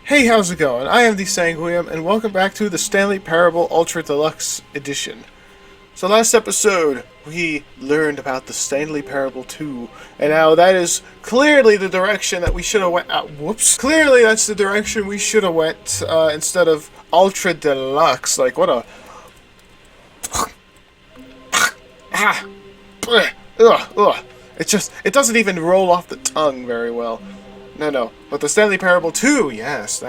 Hey, how's it going? I am the Sanguiem, and welcome back to the Stanley Parable Ultra Deluxe Edition. So last episode, we learned about the Stanley Parable 2, and now that is clearly the direction that we should have went. Whoops! Clearly, that's the direction we should have went instead of Ultra Deluxe. Like what a it doesn't even roll off the tongue very well. No. But the Stanley Parable 2, yes,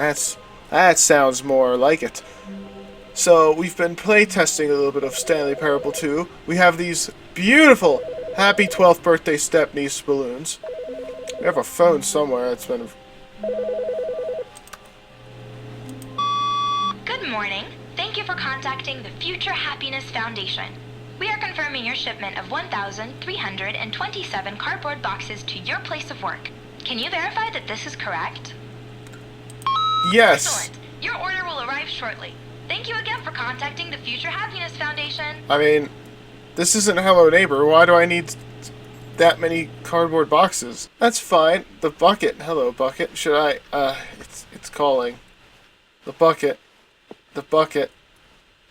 that sounds more like it. So, we've been playtesting a little bit of Stanley Parable 2. We have these beautiful happy 12th birthday step-niece balloons. We have a phone somewhere that's been... Good morning. Thank you for contacting the Future Happiness Foundation. We are confirming your shipment of 1,327 cardboard boxes to your place of work. Can you verify that this is correct? Yes. Excellent. Your order will arrive shortly. Thank you again for contacting the Future Happiness Foundation. I mean, this isn't Hello Neighbor. Why do I need that many cardboard boxes? That's fine. The bucket. Hello, bucket. Should I... It's calling. The bucket. The bucket.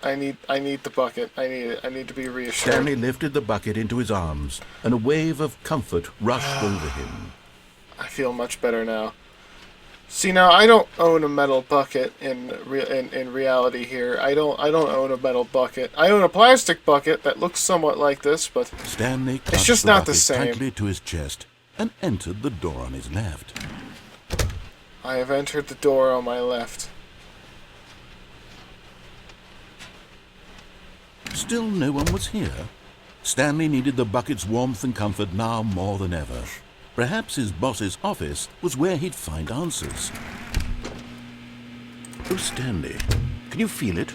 I need the bucket. I need it. I need to be reassured. Stanley lifted the bucket into his arms, and a wave of comfort rushed over him. I feel much better now. See, now I don't own a metal bucket in reality here. I don't own a metal bucket. I own a plastic bucket that looks somewhat like this, but Stanley it's just not the same. Tightly to his chest and entered the door on his left. I have entered the door on my left. Still no one was here. Stanley needed the bucket's warmth and comfort now more than ever. Perhaps his boss's office was where he'd find answers. Oh, Stanley, can you feel it?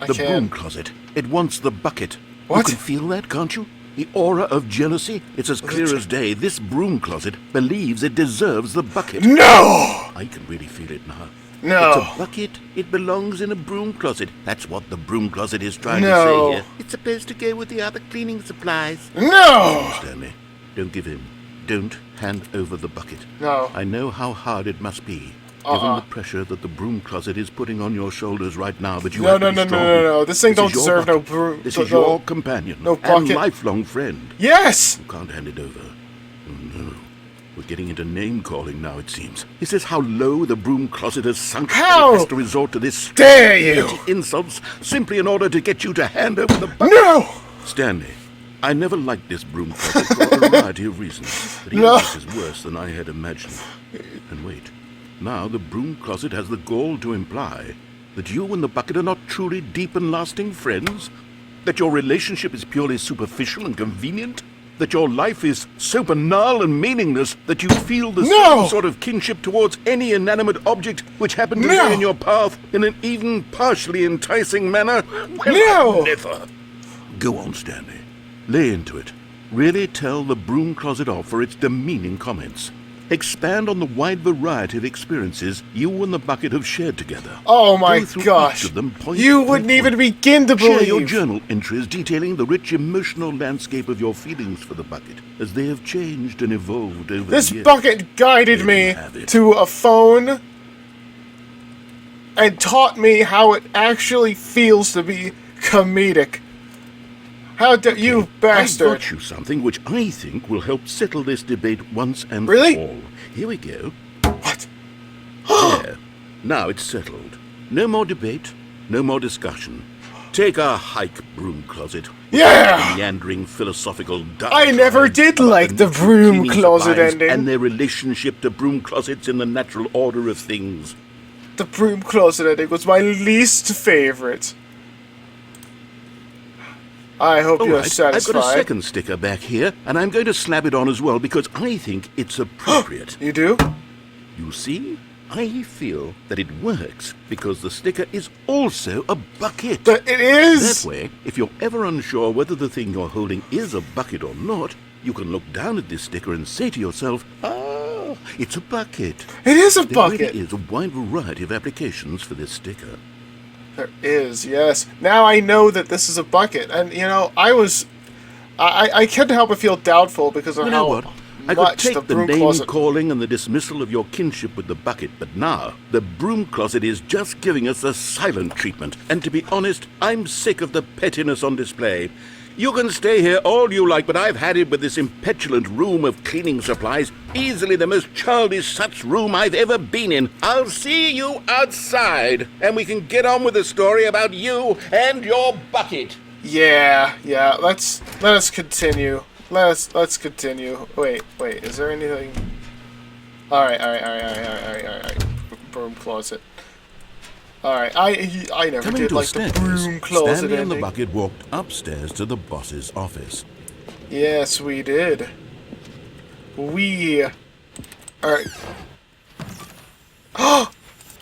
The broom closet. It wants the bucket. What? You can feel that, can't you? The aura of jealousy. It's as clear as day. This broom closet believes it deserves the bucket. No! I can really feel it now. No. It's a bucket. It belongs in a broom closet. That's what the broom closet is trying to No. say here. It's supposed to go with the other cleaning supplies. No! Oh, Stanley, don't give in. Don't hand over the bucket. No. I know how hard it must be, given the pressure that the broom closet is putting on your shoulders right now, but you have to be strong. No. This thing don't deserve no broom. This is your companion no bucket. and lifelong friend. Yes! You can't hand it over. Oh, no. We're getting into name-calling now, it seems. Is this how low the broom closet has sunk? How it has to resort to this dare you! insults simply in order to get you to hand over the bucket? No! Stanley, I never liked this broom closet for a variety of reasons, but even this is worse than I had imagined. And wait, now the broom closet has the gall to imply that you and the bucket are not truly deep and lasting friends? That your relationship is purely superficial and convenient? That your life is so banal and meaningless that you feel the same sort of kinship towards any inanimate object which happened to lay in your path in an even partially enticing manner? Well, never. Go on, Stanley. Lay into it. Really tell the broom closet off for its demeaning comments. Expand on the wide variety of experiences you and the bucket have shared together. Oh my Go through gosh. each of them point You by wouldn't point. even begin to Share believe. your journal entries detailing the rich emotional landscape of your feelings for the bucket as they have changed and evolved over This the years. bucket guided There me you have it. to a phone and taught me how it actually feels to be comedic. How dare you, bastard! I got you something which I think will help settle this debate once and Really? for all. Here we go. What? There. Now it's settled. No more debate, no more discussion. Take a hike, broom closet. Yeah! Meandering philosophical I never did like the broom closet ending. and their relationship to broom closets in the natural order of things. The broom closet ending was my least favorite. I hope All you're right, satisfied. I've got a second sticker back here, and I'm going to slap it on as well because I think it's appropriate. You do? You see? I feel that it works because the sticker is also a bucket. But it is! That way, if you're ever unsure whether the thing you're holding is a bucket or not, you can look down at this sticker and say to yourself, ah, it's a bucket. It is a There bucket! really is a wide variety of applications for this sticker. There is, yes. Now I know that this is a bucket. And, you know, I couldn't help but feel doubtful because of You know how what? I could much, take the the broom name closet. calling and the dismissal of your kinship with the bucket, but now the broom closet is just giving us the silent treatment. And to be honest, I'm sick of the pettiness on display. You can stay here all you like, but I've had it with this impetulant room of cleaning supplies. Easily the most childish such room I've ever been in. I'll see you outside, and we can get on with the story about you and your bucket. Yeah, let us continue. Let's continue. Wait, is there anything? Alright. Broom closet. Alright, I never Coming did to like a the staircase, broom closet Stanley and the ending. bucket walked upstairs to the boss's office. Yes, we did. Alright.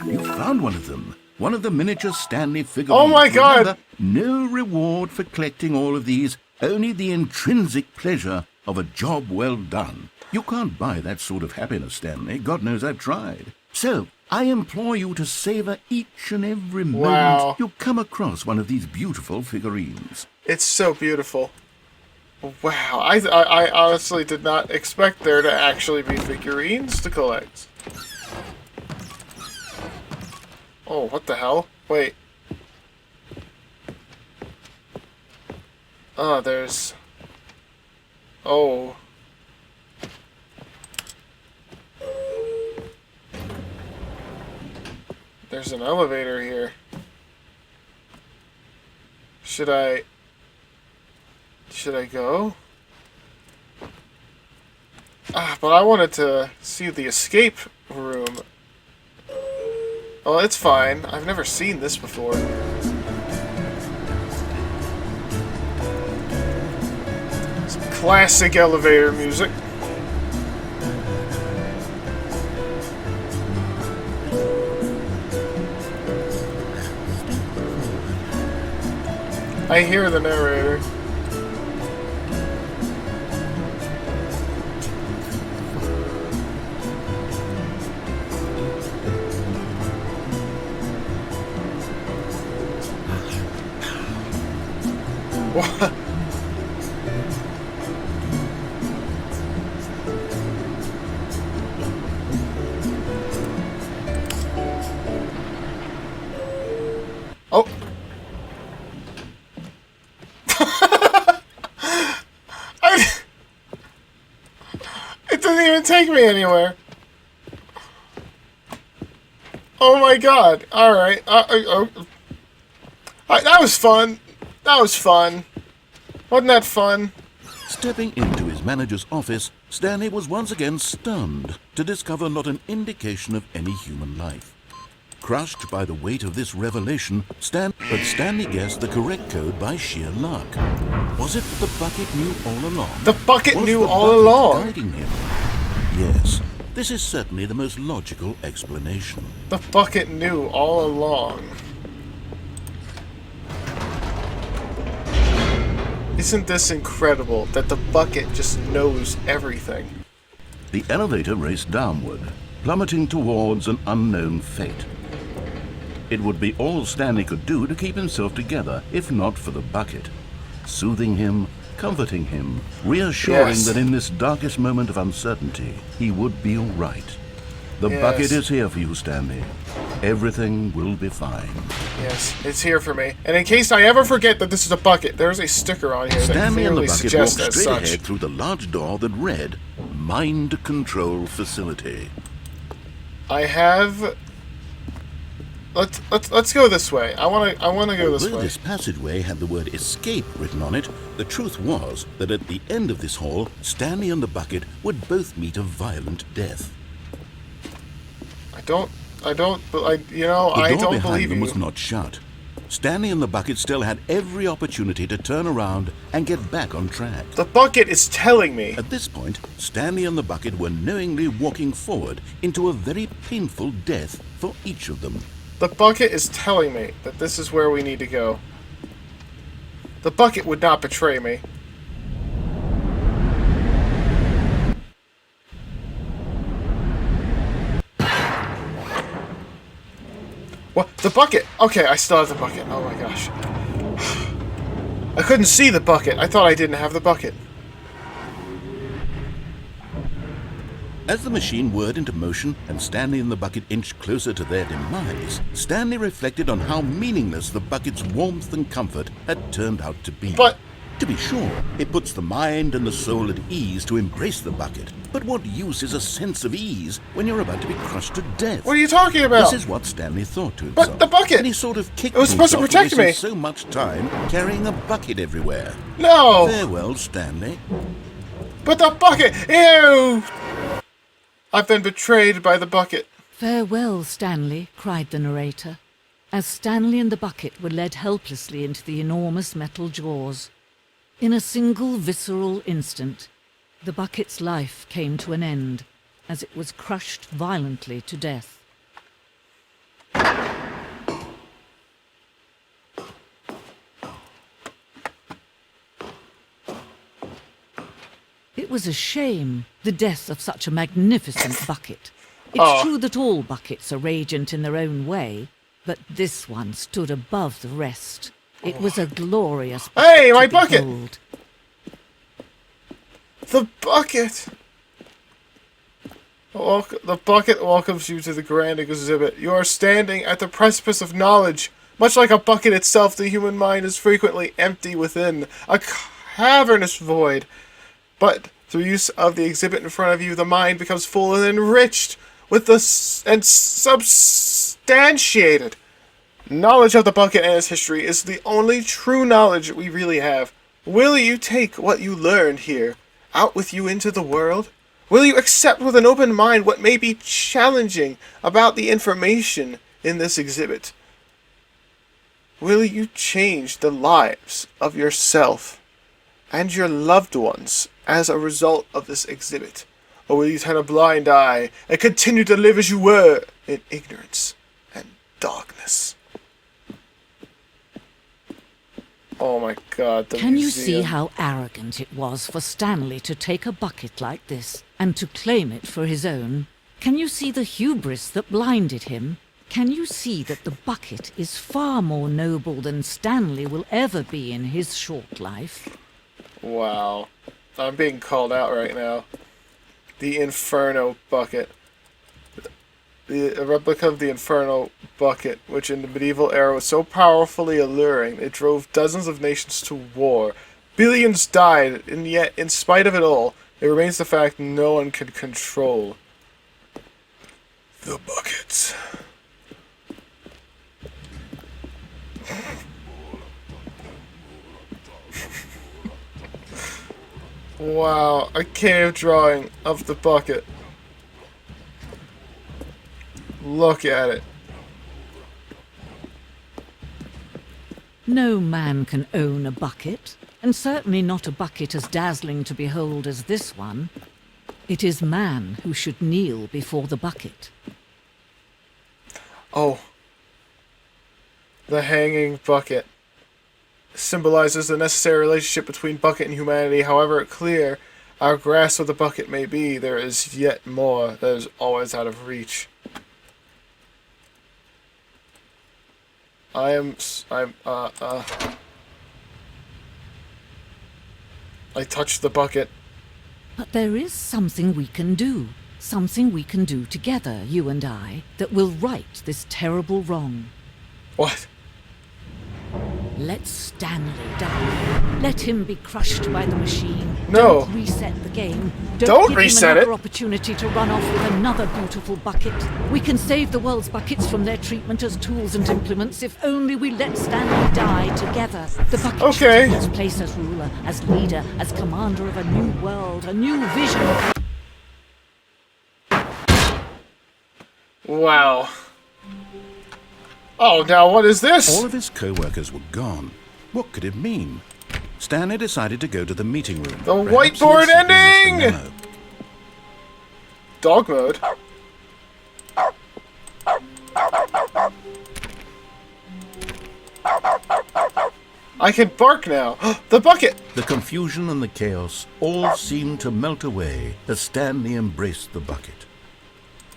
You found one of them. One of the miniature Stanley figurines. Oh my God! Remember, no reward for collecting all of these, only the intrinsic pleasure of a job well done. You can't buy that sort of happiness, Stanley. God knows I've tried. So, I implore you to savor each and every moment you come across one of these beautiful figurines. It's so beautiful. Wow, I honestly did not expect there to actually be figurines to collect. Oh, what the hell? Wait. Oh, there's... Oh. There's an elevator here. Should I go? But I wanted to see the escape room. Oh, it's fine. I've never seen this before. Some classic elevator music. I hear the narrator. What? Oh. It doesn't even take me anywhere. Oh my god. Alright. That was fun. That was fun. Wasn't that fun? Stepping into his manager's office, Stanley was once again stunned to discover not an indication of any human life. Crushed by the weight of this revelation, Stanley guessed the correct code by sheer luck. Was it that the bucket knew all along? The bucket Was knew the all bucket along. guiding him? Yes, this is certainly the most logical explanation. The bucket knew all along. Isn't this incredible that the bucket just knows everything? The elevator raced downward, plummeting towards an unknown fate. It would be all Stanley could do to keep himself together, if not for the bucket. Soothing him, comforting him, reassuring that in this darkest moment of uncertainty, he would be all right. The bucket is here for you, Stanley. Everything will be fine. Yes, it's here for me. And in case I ever forget that this is a bucket, there's a sticker on here that Stanley and the clearly bucket suggests walked as straight such. ahead through the large door that read, Mind Control Facility. I have... Let's go this way. I wanna go this Although way. this passageway had the word escape written on it, the truth was that at the end of this hall, Stanley and the bucket would both meet a violent death. I don't The door believe behind them you. was not shut. Stanley and the bucket still had every opportunity to turn around and get back on track. The bucket is telling me. At this point, Stanley and the bucket were knowingly walking forward into a very painful death for each of them. The bucket is telling me that this is where we need to go. The bucket would not betray me. What? The bucket! Okay, I still have the bucket. Oh my gosh. I couldn't see the bucket. I thought I didn't have the bucket. As the machine whirred into motion and Stanley and the bucket inched closer to their demise, Stanley reflected on how meaningless the bucket's warmth and comfort had turned out to be. But to be sure, it puts the mind and the soul at ease to embrace the bucket. But what use is a sense of ease when you're about to be crushed to death? what are you talking about? This is what Stanley thought to himself. But the bucket! And he sort of kicked It was supposed to himself protect for me. wasting so much time carrying a bucket everywhere. No! Farewell, Stanley. But the bucket! Ew! I've been betrayed by the bucket. Farewell, Stanley, cried the narrator, as Stanley and the bucket were led helplessly into the enormous metal jaws. In a single visceral instant, the bucket's life came to an end, as it was crushed violently to death. It was a shame, the death of such a magnificent bucket. It's true that all buckets are radiant in their own way, but this one stood above the rest. It was a glorious bucket. Hey, my to bucket! behold. The bucket! The bucket welcomes you to the grand exhibit. You are standing at the precipice of knowledge. Much like a bucket itself, the human mind is frequently empty within, a cavernous void. But through use of the exhibit in front of you, the mind becomes full and enriched with and substantiated. Knowledge of the bucket and its history is the only true knowledge we really have. Will you take what you learned here out with you into the world? Will you accept with an open mind what may be challenging about the information in this exhibit? Will you change the lives of yourself and your loved ones as a result of this exhibit? Or will you turn a blind eye and continue to live as you were in ignorance and darkness? Oh my god, the Can you museum. see how arrogant it was for Stanley to take a bucket like this and to claim it for his own? Can you see the hubris that blinded him? Can you see that the bucket is far more noble than Stanley will ever be in his short life? Wow. I'm being called out right now. The Inferno bucket. A replica of the Inferno bucket, which in the medieval era was so powerfully alluring, it drove dozens of nations to war. Billions died, and yet, in spite of it all, it remains the fact no one can control. The buckets. Wow, a cave drawing of the bucket. Look at it. No man can own a bucket, and certainly not a bucket as dazzling to behold as this one. It is man who should kneel before the bucket. Oh. The hanging bucket symbolizes the necessary relationship between bucket and humanity. However clear our grasp of the bucket may be, there is yet more that is always out of reach. I touched the bucket. But there is something we can do. Something we can do together, you and I, that will right this terrible wrong. What? Let Stanley die. Let him be crushed by the machine. No. Don't reset the game. Don't give reset him another it. opportunity to run off with another beautiful bucket. We can save the world's buckets from their treatment as tools and implements if only we let Stanley die together. The bucket should Okay. take its place as ruler, as leader, as commander of a new world, a new vision. Wow. Oh, now what is this? All of his co-workers were gone. What could it mean? Stanley decided to go to the meeting room. The Perhaps he had whiteboard simply missed ending! the memo. Dog mode. I can bark now. The bucket! The confusion and the chaos all seemed to melt away as Stanley embraced the bucket.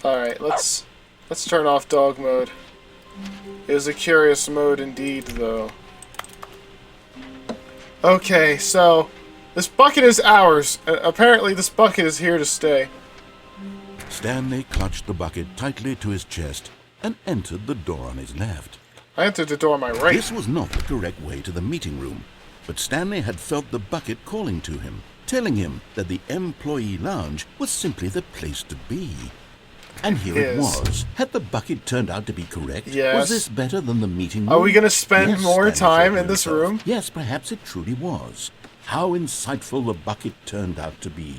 Alright, let's turn off dog mode. It was a curious mode indeed, though. Okay, so this bucket is ours. Apparently this bucket is here to stay. Stanley clutched the bucket tightly to his chest and entered the door on his left. I entered the door on my right. This was not the correct way to the meeting room, but Stanley had felt the bucket calling to him, telling him that the employee lounge was simply the place to be. And here it was. Had the bucket turned out to be correct? Yes. Was this better than the meeting room? Are we going to spend more Stanley time thought to in this himself. room? Yes, perhaps it truly was. How insightful the bucket turned out to be.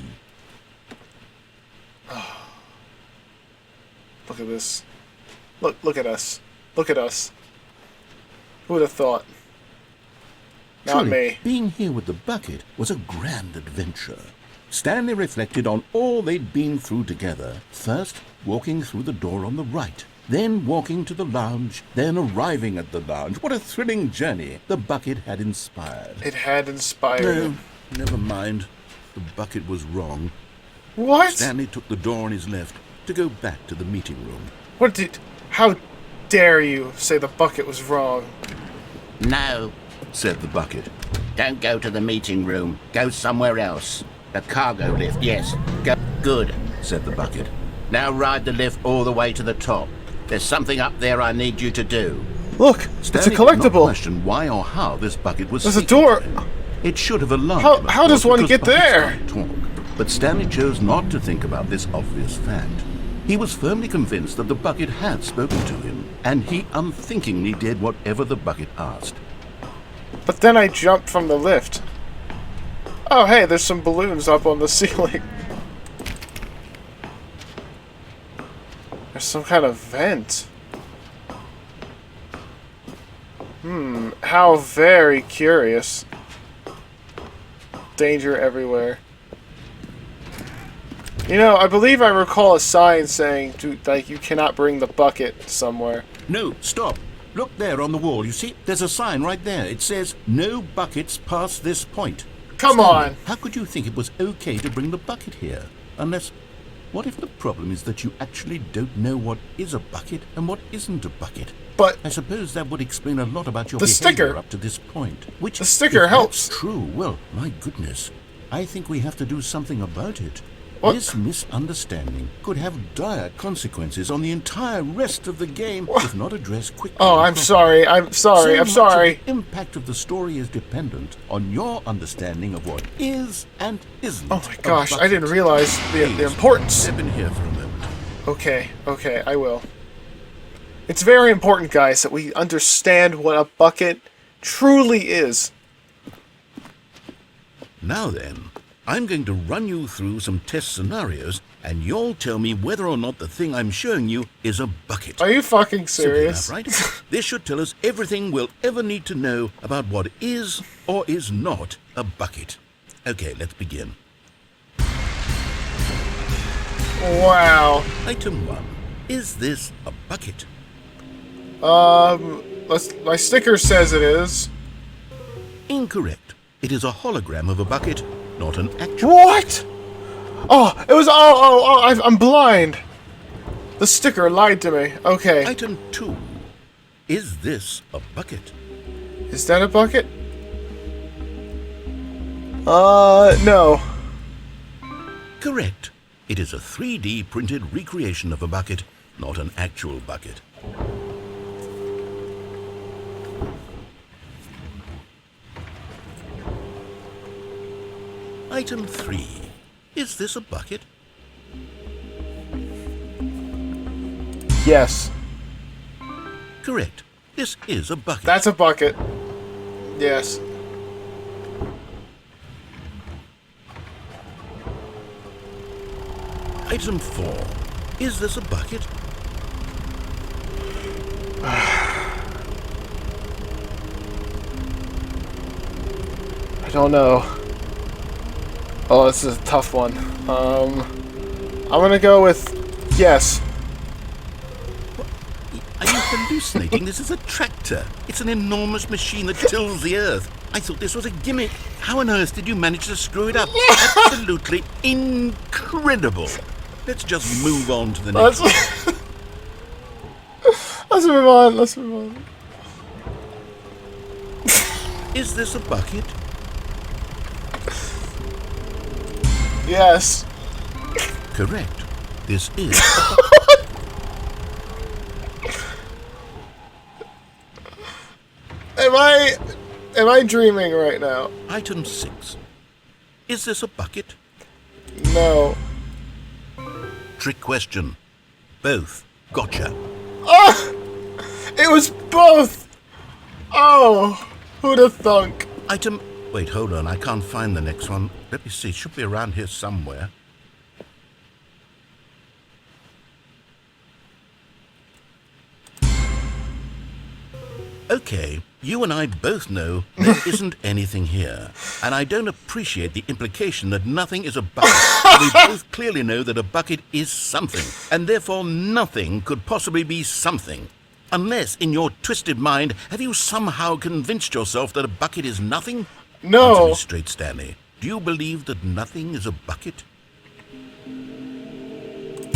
Look at this. Look at us. Look at us. Who would have thought? Not Truly, me. being here with the bucket was a grand adventure. Stanley reflected on all they'd been through together. First, walking through the door on the right. Then walking to the lounge. Then arriving at the lounge. What a thrilling journey the bucket had inspired. It had inspired No, him. never mind. The bucket was wrong. What? Stanley took the door on his left to go back to the meeting room. How dare you say the bucket was wrong? No, Said the bucket. don't go to the meeting room. Go somewhere else. The cargo lift, yes. Go. Good, Said the bucket. now ride the lift all the way to the top. There's something up there I need you to do. Look, it's a Stanley did not collectible. question why or how this bucket was There's a speaking door. to him. It should have alarmed him, How of does course, one because get there? buckets can't talk. But Stanley chose not to think about this obvious fact. He was firmly convinced that the bucket had spoken to him, and he unthinkingly did whatever the bucket asked. But then I jumped from the lift. Oh, hey, there's some balloons up on the ceiling. There's some kind of vent. How very curious. Danger everywhere. You know, I believe I recall a sign saying, like, you cannot bring the bucket somewhere. No, stop. Look there on the wall. You see, there's a sign right there. It says, no buckets past this point. Come Stanley, on! how could you think it was okay to bring the bucket here? Unless, what if the problem is that you actually don't know what is a bucket and what isn't a bucket? But I suppose that would explain a lot about your The behavior sticker. up to this point. Which, The sticker if helps. that's true. Well, my goodness. I think we have to do something about it. What? This misunderstanding could have dire consequences on the entire rest of the game if not addressed quickly. oh, I'm sorry. I'm sorry. I'm So much of sorry. the impact of the story is dependent on your understanding of what is and isn't. Oh my gosh, a I didn't bucket. realize the Please, importance. Step in here for a moment. Okay, I will. It's very important, guys, that we understand what a bucket truly is. Now then, I'm going to run you through some test scenarios, and you'll tell me whether or not the thing I'm showing you is a bucket. Are you fucking Simple serious? enough, right? This should tell us everything we'll ever need to know about what is or is not a bucket. Okay, let's begin. Wow. Item 1. Is this a bucket? My sticker says it is. Incorrect. It is a hologram of a bucket, not an actual. What? Oh, it was. I'm blind. The sticker lied to me. Okay. Item 2. Is this a bucket? Is that a bucket? No. Correct. It is a 3D printed recreation of a bucket, not an actual bucket. Item 3. Is this a bucket? Yes. Correct. This is a bucket. That's a bucket. Yes. Item 4. Is this a bucket? I don't know. Oh, this is a tough one. I'm gonna go with yes. Are you hallucinating? This is a tractor. It's an enormous machine that tills the earth. I thought this was a gimmick. How on earth did you manage to screw it up? Absolutely incredible. Let's just move on to the next Let's one. let's move on. Let's move on. Is this a bucket? Yes. Correct. This is... Am I dreaming right now? Item 6. Is this a bucket? No. Trick question. Both. Gotcha. Ah! It was both! Oh, who'd have thunk? Item... Wait, hold on. I can't find the next one. Let me see. It should be around here somewhere. Okay, you and I both know there isn't anything here. And I don't appreciate the implication that nothing is a bucket. We both clearly know that a bucket is something, and therefore nothing could possibly be something. Unless, in your twisted mind, have you somehow convinced yourself that a bucket is nothing? No. Answer me straight, Stanley. Do you believe that nothing is a bucket?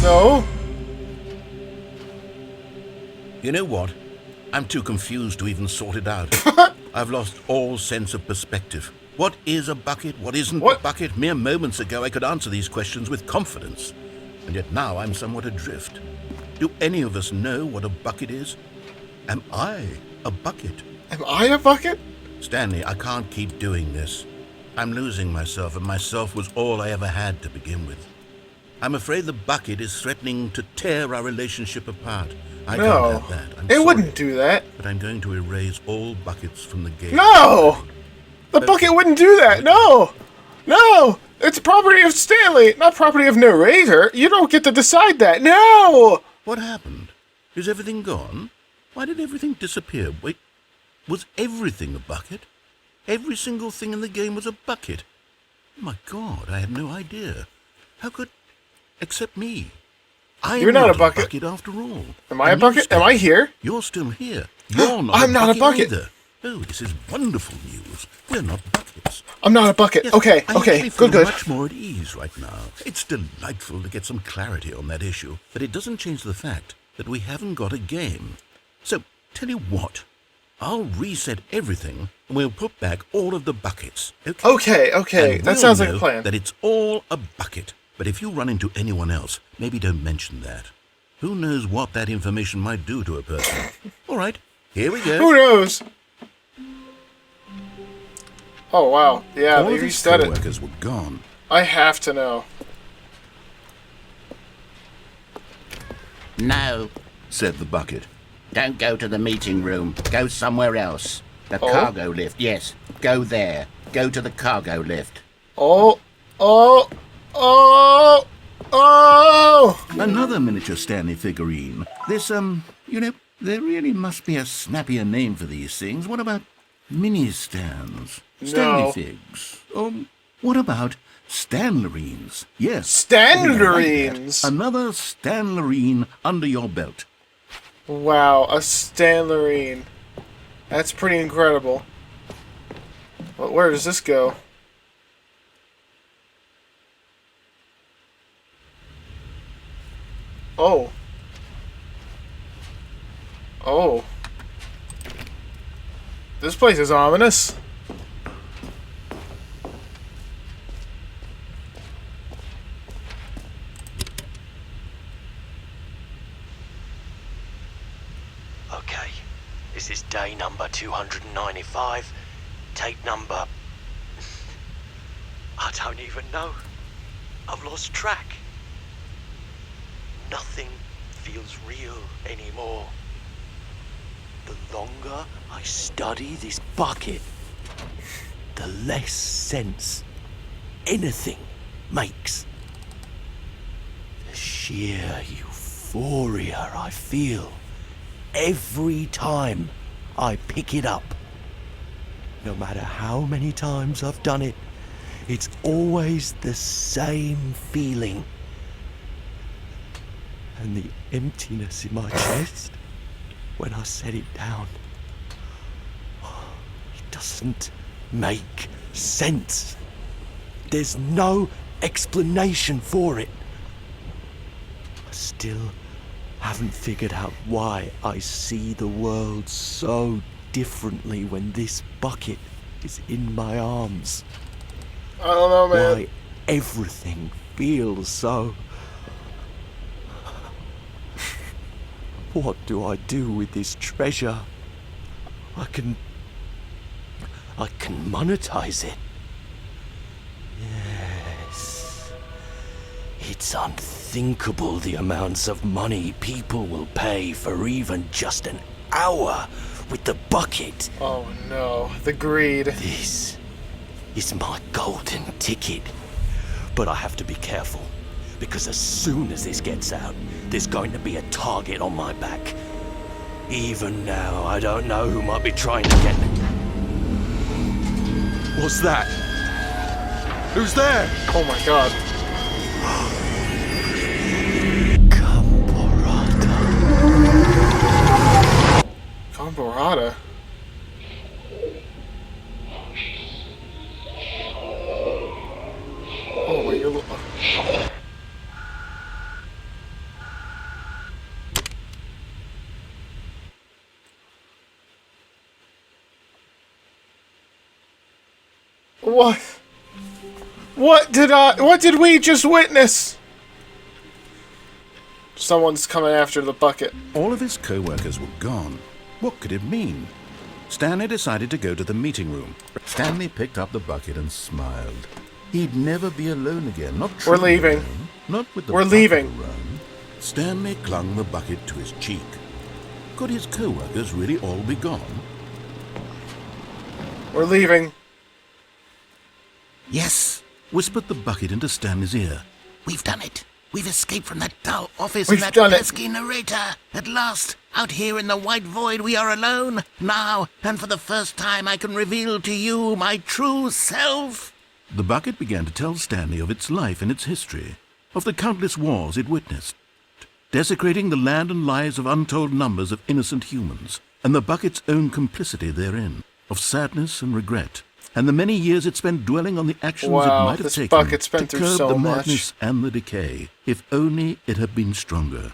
No. You know what? I'm too confused to even sort it out. I've lost all sense of perspective. What is a bucket? What isn't a bucket? Mere moments ago I could answer these questions with confidence. And yet now I'm somewhat adrift. Do any of us know what a bucket is? Am I a bucket? Am I a bucket? Stanley, I can't keep doing this. I'm losing myself, and myself was all I ever had to begin with. I'm afraid the bucket is threatening to tear our relationship apart. I can't have that. I'm it sorry, wouldn't do that. but I'm going to erase all buckets from the game. No! The bucket wouldn't do that. No! No! It's property of Stanley, not property of Narrator. You don't get to decide that. No! What happened? Is everything gone? Why did everything disappear? Wait, was everything a bucket? Every single thing in the game was a bucket. Oh my God, I had no idea. How could... except me. You're not a bucket. After all. Am I a bucket? Am I here? You're still here. You're not I'm not a bucket. either. Oh, this is wonderful news. We're not buckets. I'm not a bucket. Yes, Okay, I okay, actually feel good. much more at ease right now. It's delightful to get some clarity on that issue, but it doesn't change the fact that we haven't got a game. So, tell you what, I'll reset everything and we'll put back all of the buckets. Okay? Okay. And That we'll sounds like a know plan. that it's all a bucket. But if you run into anyone else, maybe don't mention that. Who knows what that information might do to a person? All right, here we go. Who knows? Oh, wow. Yeah, All they of his reset it. co-workers were gone. I have to know. No, Said the bucket. don't go to the meeting room. Go somewhere else. The Oh. cargo lift, yes. Go there. Go to the cargo lift. Oh, oh, oh, oh! Another miniature Stanley figurine. This, you know, there really must be a snappier name for these things. What about mini stands? Stanley No. figs. What about Stanlerines? Yes. Stanlerines? Another Stanlerine under your belt. Wow, a Stanlerine. That's pretty incredible. Well, where does this go? Oh. Oh. This place is ominous. Okay, this is day number 295. Tape number... I don't even know. I've lost track. Nothing feels real anymore. The longer I study this bucket, the less sense anything makes. The sheer euphoria I feel every time I pick it up. No matter how many times I've done it, it's always the same feeling. And the emptiness in my chest when I set it down. It doesn't make sense. There's no explanation for it. I still haven't figured out why I see the world so differently when this bucket is in my arms. I don't know, man. Why everything feels so What do I do with this treasure? I can monetize it. Yes. It's unthinkable the amounts of money people will pay for even just an hour with the bucket. Oh no, the greed. This is my golden ticket. But I have to be careful, because as soon as this gets out, there's going to be a target on my back. Even now, I don't know who might be trying to get me. What's that? Who's there? Oh my god. Camporata. Oh my god. What? What did we just witness? Someone's coming after the bucket. All of his co-workers were gone. What could it mean? Stanley decided to go to the meeting room. Stanley picked up the bucket and smiled. He'd never be alone again. Not We're truly leaving. alone, not with the We're bucket leaving. around. Stanley clung the bucket to his cheek. Could his co-workers really all be gone? We're leaving. Yes, whispered the bucket into Stanley's ear. We've done it. We've escaped from that dull office We've and that done it. pesky narrator. At last, out here in the white void, we are alone. Now, and for the first time, I can reveal to you my true self. The bucket began to tell Stanley of its life and its history, of the countless wars it witnessed, desecrating the land and lives of untold numbers of innocent humans, and the bucket's own complicity therein, of sadness and regret, and the many years it spent dwelling on the actions it Wow, might have this taken bucket's been to through curb so the much. madness and the decay, if only it had been stronger.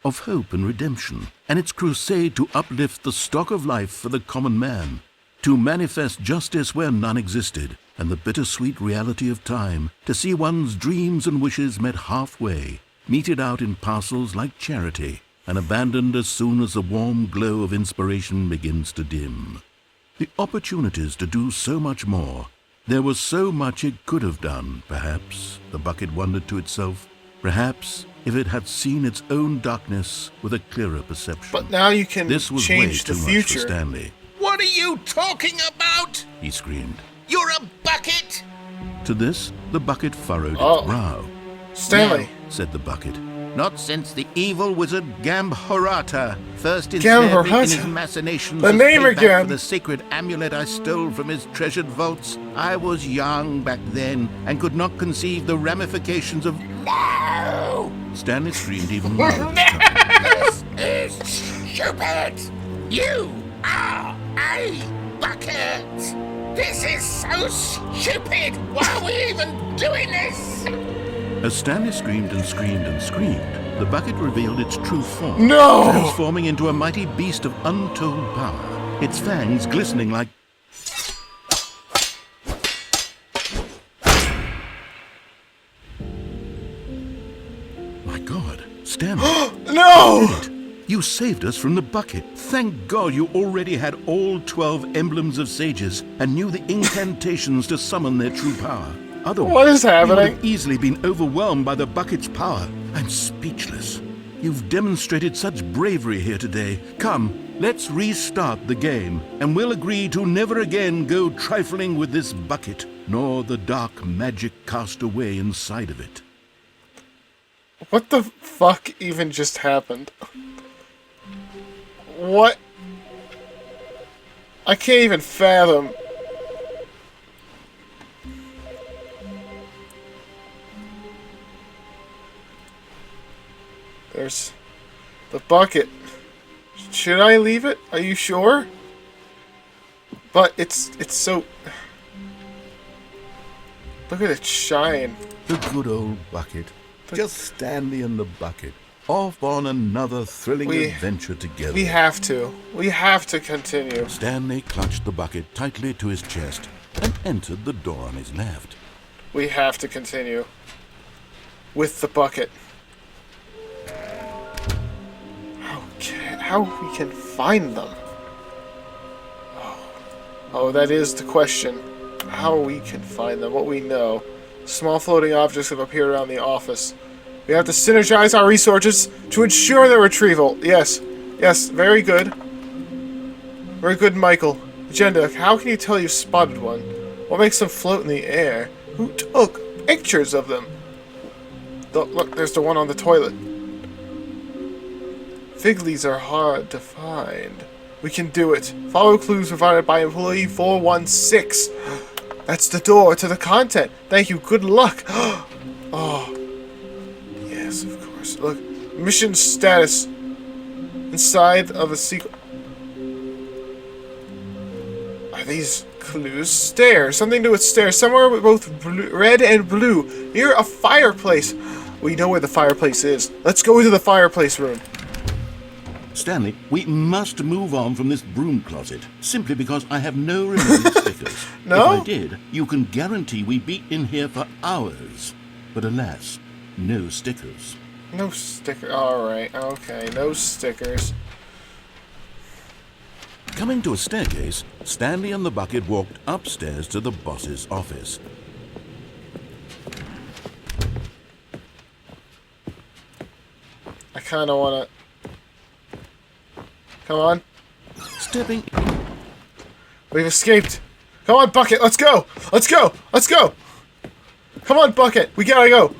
Of hope and redemption, and its crusade to uplift the stock of life for the common man, to manifest justice where none existed, and the bittersweet reality of time, to see one's dreams and wishes met halfway, meted out in parcels like charity, and abandoned as soon as the warm glow of inspiration begins to dim. The opportunities to do so much more. There was so much it could have done, perhaps, the bucket wondered to itself. Perhaps, if it had seen its own darkness with a clearer perception. But now you can This was way change the too much for future. Stanley. What are you talking about? He screamed. You're a bucket. To this, the bucket furrowed Oh. its brow. Stanley. Said the bucket. Not since the evil wizard Gambhorata first Gambhorata? ensnared me in his machinations The as name payback again. for the sacred amulet I stole from his treasured vaults. I was young back then and could not conceive the ramifications of... No! Stanley screamed even louder this time. This is stupid! You are a bucket! This is so stupid! Why are we even doing this? As Stanley screamed and screamed and screamed, the bucket revealed its true form. No! Transforming into a mighty beast of untold power, its fangs glistening like... My God, Stanley. No! You saved us from the bucket. Thank God you already had all 12 emblems of sages and knew the incantations to summon their true power. Otherwise, What is you would happening? have easily been overwhelmed by the bucket's power. I'm speechless. You've demonstrated such bravery here today. Come, let's restart the game, and we'll agree to never again go trifling with this bucket, nor the dark magic cast away inside of it. What the fuck even just happened? What? I can't even fathom. There's the bucket. Should I leave it? Are you sure? But it's so... Look at it shine. The good old bucket. Just Stanley and the bucket. Off on another thrilling adventure together. We have to. We have to continue. Stanley clutched the bucket tightly to his chest and entered the door on his left. We have to continue. With the bucket. how we can find them. Oh, that is the question. How we can find them, what we know. Small floating objects have appeared around the office. We have to synergize our resources to ensure their retrieval. Yes. Yes, very good. Very good, Michael. Agenda, how can you tell you spotted one? What makes them float in the air? Who took pictures of them? Look, there's the one on the toilet. Fig leaves are hard to find. We can do it. Follow clues provided by employee 416. That's the door to the content. Thank you. Good luck. Oh. Yes, of course. Look. Mission status. Inside of a secret. Are these clues? Stairs. Something to do with stairs. Somewhere with both red and blue. Near a fireplace. We know where the fireplace is. Let's go into the fireplace room. Stanley, we must move on from this broom closet, simply because I have no remaining stickers. No? If I did, you can guarantee we'd be in here for hours. But alas, no stickers. No sticker. Alright, okay. No stickers. Coming to a staircase, Stanley and the bucket walked upstairs to the boss's office. I kind of want to... Come on. Stepping... We've escaped. Come on, Bucket. Let's go. Let's go. Let's go. Come on, Bucket. We gotta go.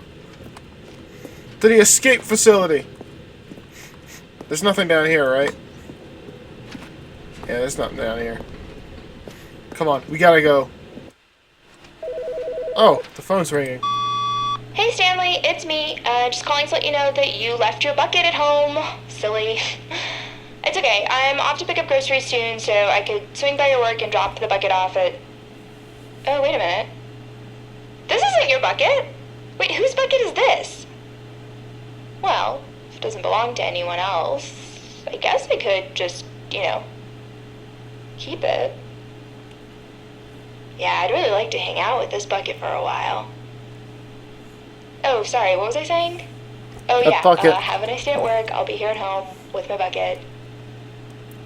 To the escape facility. There's nothing down here, right? Yeah, there's nothing down here. Come on. We gotta go. Oh, the phone's ringing. Hey Stanley, it's me. Just calling to let you know that you left your bucket at home. Silly. It's okay. I'm off to pick up groceries soon, so I could swing by your work and drop the bucket off at... Oh, wait a minute. This isn't your bucket. Wait, whose bucket is this? Well, if it doesn't belong to anyone else, I guess I could just, keep it. Yeah, I'd really like to hang out with this bucket for a while. Oh, sorry, what was I saying? Oh, yeah, bucket. Have a nice day at work. I'll be here at home with my bucket.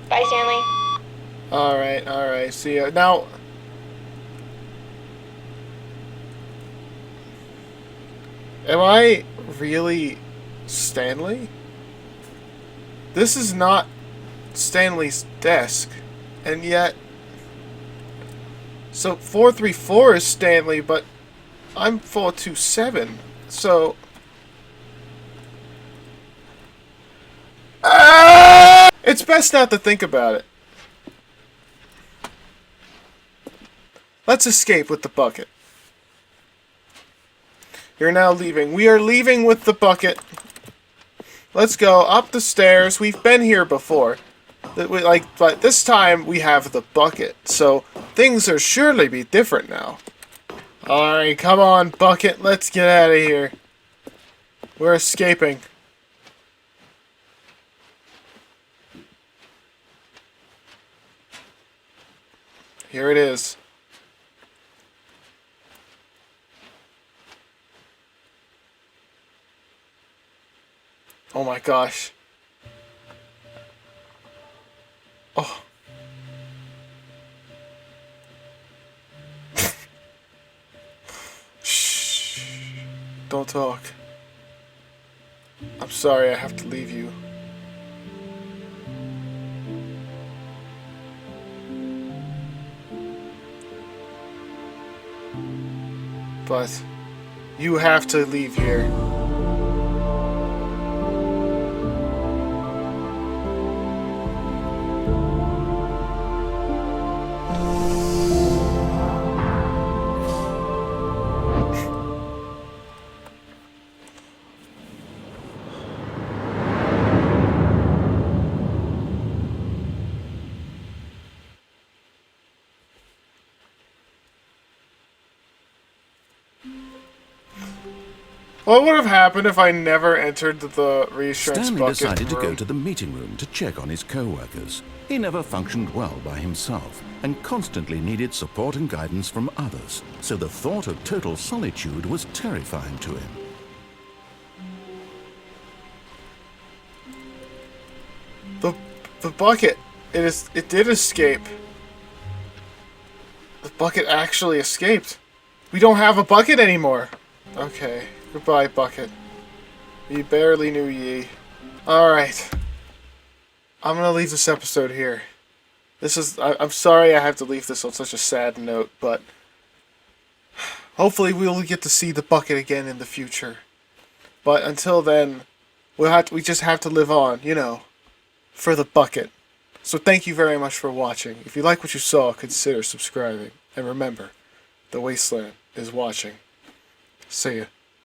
Bye, Stanley. Alright. See ya. Now... Am I really Stanley? This is not Stanley's desk. And yet... So, 434 is Stanley, but I'm 427. So... It's best not to think about it. Let's escape with the bucket. You're now leaving. We are leaving with the bucket. Let's go up the stairs. We've been here before. But this time we have the bucket. So things are surely be different now. Alright, come on, bucket. Let's get out of here. We're escaping. Here it is. Oh my gosh. Oh. Shh. Don't talk. I'm sorry I have to leave you. But you have to leave here. What would have happened if I never entered the reassurance Stanley bucket decided to go room? to the meeting room to check on his co-workers. He never functioned well by himself and constantly needed support and guidance from others, so the thought of total solitude was terrifying to him. The bucket. It did escape. The bucket actually escaped. We don't have a bucket anymore. Okay. Goodbye, bucket. We barely knew ye. Alright. I'm gonna leave this episode here. I'm sorry I have to leave this on such a sad note, but hopefully we'll get to see the bucket again in the future. But until then, we just have to live on, you know, for the bucket. So thank you very much for watching. If you like what you saw, consider subscribing. And remember, the Wasteland is watching. See ya.